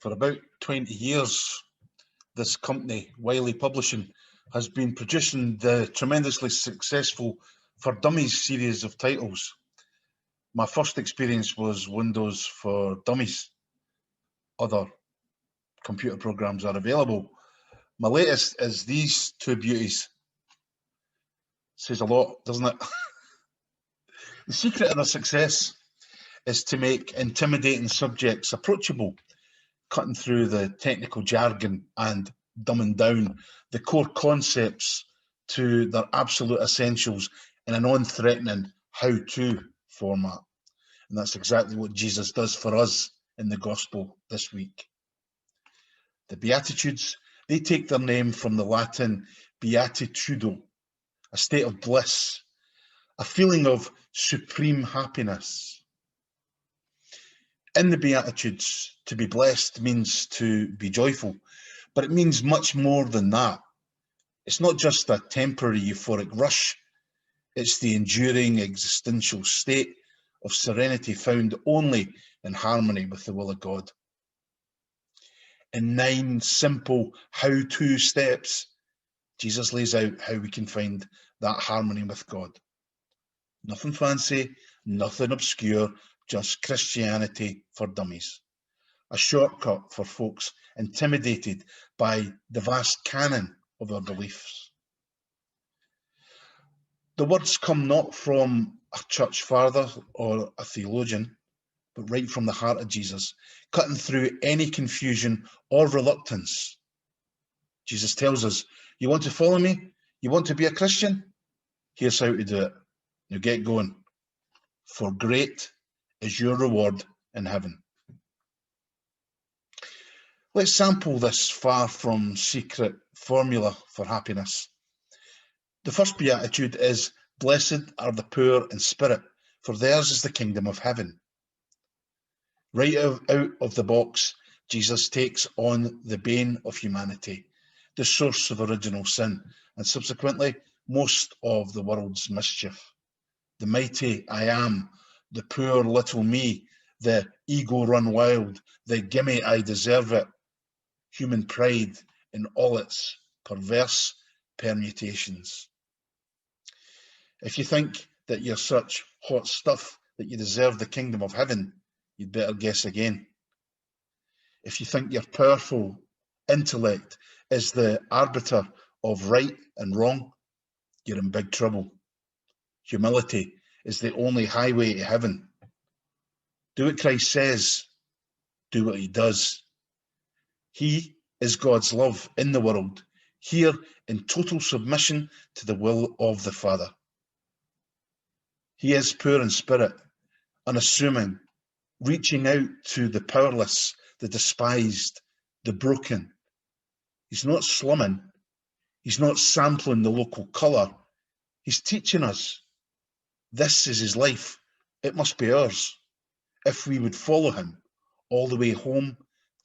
For about 20 years, this company, Wiley Publishing, has been producing the tremendously successful For Dummies series of titles. My first experience was Windows for Dummies. Other computer programs are available. My latest is these two beauties. Says a lot, doesn't it? The secret of their success is to make intimidating subjects approachable, cutting through the technical jargon and dumbing down the core concepts to their absolute essentials in a non-threatening how-to format. And that's exactly what Jesus does for us in the gospel this week. The Beatitudes, they take their name from the Latin beatitudo, a state of bliss, a feeling of supreme happiness. In the Beatitudes, to be blessed means to be joyful, but it means much more than that. It's not just a temporary euphoric rush, it's the enduring existential state of serenity found only in harmony with the will of God. In 9 simple how-to steps, Jesus lays out how we can find that harmony with God. Nothing fancy, nothing obscure, just Christianity for dummies. A shortcut for folks intimidated by the vast canon of our beliefs. The words come not from a church father or a theologian, but right from the heart of Jesus, cutting through any confusion or reluctance. Jesus tells us, you want to follow me? You want to be a Christian? Here's how to do it. Now get going. For great is your reward in heaven. Let's sample this far from secret formula for happiness. The first beatitude is, blessed are the poor in spirit, for theirs is the kingdom of heaven. Right out of the box, Jesus takes on the bane of humanity, the source of original sin, and subsequently most of the world's mischief. The mighty I am, the poor little me, the ego run wild, the gimme I deserve it, human pride in all its perverse permutations. If you think that you're such hot stuff that you deserve the kingdom of heaven, you'd better guess again. If you think your powerful intellect is the arbiter of right and wrong, you're in big trouble. Humility is the only highway to heaven. Do what Christ says, do what he does. He is God's love in the world, here in total submission to the will of the Father. He is poor in spirit, unassuming, reaching out to the powerless, the despised, the broken. He's not slumming. He's not sampling the local colour. He's teaching us. This is his life. It must be ours, if we would follow him all the way home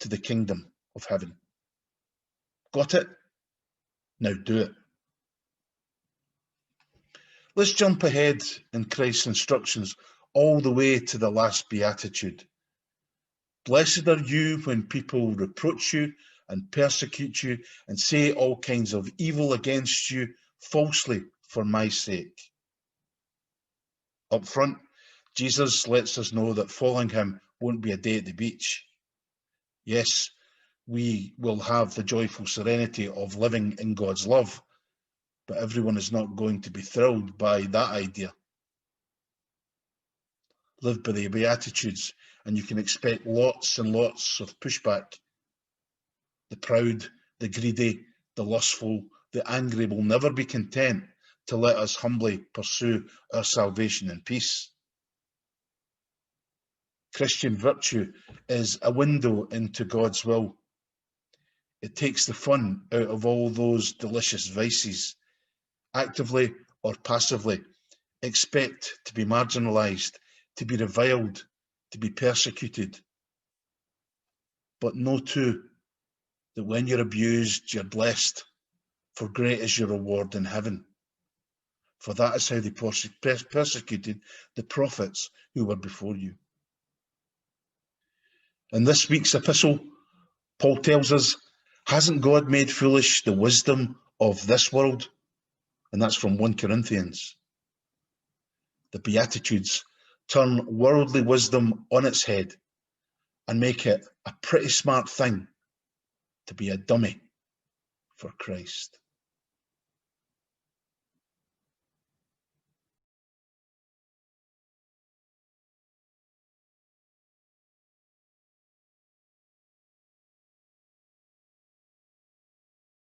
to the kingdom of heaven. Got it? Now do it. Let's jump ahead in Christ's instructions all the way to the last beatitude. Blessed are you when people reproach you and persecute you and say all kinds of evil against you falsely for my sake. Up front, Jesus lets us know that following him won't be a day at the beach. Yes, we will have the joyful serenity of living in God's love, but everyone is not going to be thrilled by that idea. Live by the Beatitudes, and you can expect lots and lots of pushback. The proud, the greedy, the lustful, the angry will never be content to let us humbly pursue our salvation in peace. Christian virtue is a window into God's will. It takes the fun out of all those delicious vices. Actively or passively, expect to be marginalised, to be reviled, to be persecuted. But know too that when you're abused, you're blessed, for great is your reward in heaven. For that is how they persecuted the prophets who were before you. In this week's epistle, Paul tells us, hasn't God made foolish the wisdom of this world? And that's from 1 Corinthians. The Beatitudes turn worldly wisdom on its head and make it a pretty smart thing to be a dummy for Christ.